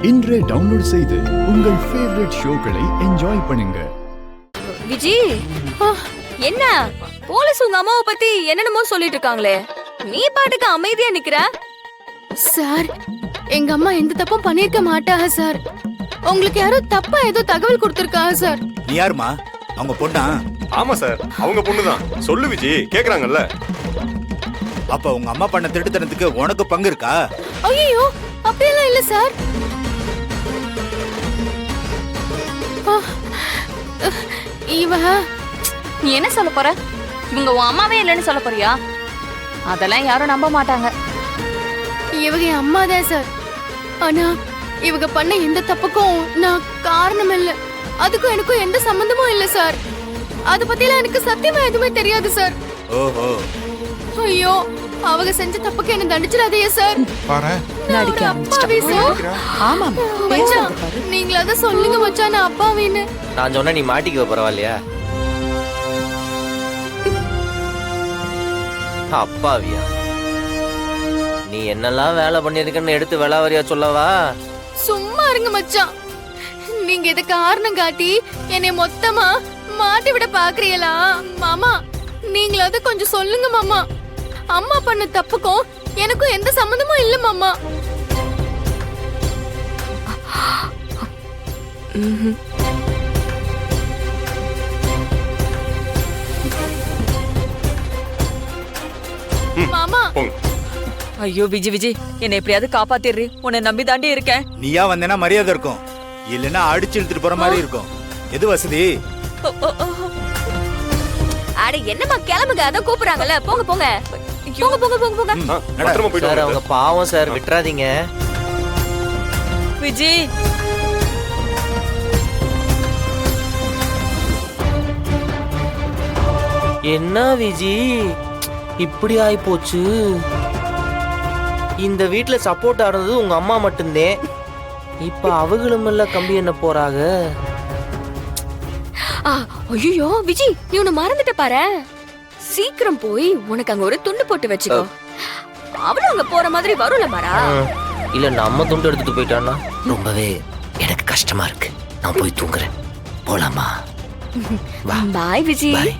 இன்றே டவுன்லோட் செய்து உங்கள் ஃபேவரட் ஷோக்களை என்ஜாய் பண்ணுங்க. விஜி, என்ன போலீஸ் உங்க அம்மாவை பத்தி என்னென்னமோ சொல்லிட்டு இருக்காங்களே, நீ பாட்டுக்கு அமைதியா நிக்கிற? சார், எங்க அம்மா எந்த தப்பும் பண்ணிருக்க மாட்டாங்க சார். உங்களுக்கு யாரோ தப்பா ஏதோ தகவல் கொடுத்திருக்காங்க சார். நீ யாருமா? அவங்க பொண்ணா? ஆமா சார், அவங்க பொண்ணுதான். சொல்லு விஜி, கேக்குறாங்கல்ல. அப்ப உங்க அம்மா பண்ண திருட்டுத்தனத்துக்கு உனக்கு பங்கு இருக்கா? ஐயோ, அப்படியெல்லாம் இல்ல சார். இவ நீ என்ன சொல்ல போற? இவங்க உன் அம்மாவே இல்லைன்னு சொல்ல போறியா? அதெல்லாம் யாரும் நம்ப மாட்டாங்க. இவங்க அம்மா தான் சார். ஆனா இவங்க பண்ண எந்த தப்புக்கும் நான் காரணம் இல்ல. அதுக்கும் எனக்கும் எந்த சம்பந்தமும் இல்ல சார். அத பத்திலாம் எனக்கு சத்தியமா எதுவுமே தெரியாது சார். ஓஹோ. ஐயோ, அவங்க செஞ்ச தப்புக்கு என்ன தண்டிச்சிடாதே சார். பாரு, நடிக்க ஆரம்பிச்சிட்டா. ஆமா மச்சான், நீங்களாத சொல்லுங்க மச்சான், நான் அப்பாவின்னு. நான் சொன்ன நீ மாட்டிக்க பரவாயில்லையா? அப்பாவியா? நீ என்னெல்லாம் வேலை பண்ணிருக்கன்னு எடுத்து விளாவரியா சொல்லவா? சும்மா இருங்க மச்சான். நீங்க இத காரணம் காட்டி என்னை மொத்தமா மாட்டி விட பாக்குறீங்களா? மாமா, நீங்களாவது கொஞ்சம் சொல்லுங்க மாமா. அம்மா பண்ண தப்புக்கும் எனக்கும் எந்த சம்பந்தமும் இல்ல மாமா. மாமா, ஐயோ விஜி விஜி, என்னை எப்படியாவது காப்பாத்திடுறி. உன்னை நம்பி தாண்டி இருக்கேன். நீயா வந்தேன்னா மரியாதை இருக்கும், இல்லன்னா அடிச்சு இழுத்துட்டு போற மாதிரி இருக்கும். எது வசதி? அட என்னம்மா, கிளம்புங்க. அதான் கூப்பிடுறாங்கல்ல. போங்க போங்க போங்க போங்க போங்க போங்க. பத்திரமா போயிட்டு சார், வாங்க அவங்க பாவம் சார், விட்டுறாதீங்க. விஜி, என்ன விஜி இப்படி ஆயிப்போச்சு? இந்த வீட்டுல சப்போர்ட் ஆடுறது உங்க அம்மா மட்டும்தான். இப்ப அவங்களும் இல்ல கம்பி என்ன போறாங்க. ஐயோ விஜி, நீ உன்னை மறந்துட்ட பாரு. சீக்கிரம் போய் உனக்கு அங்க ஒரு துண்டு போட்டு வச்சுக்கோ. அவளும் அங்க போற மாதிரி வரும்ல மாறா. இல்ல நம்ம துண்டு எடுத்துட்டு போயிட்டான்னா ரொம்பவே எனக்கு கஷ்டமா இருக்கு. நான் போய் தூங்குறேன். போலாமா? பாய் விஜி. பாய்.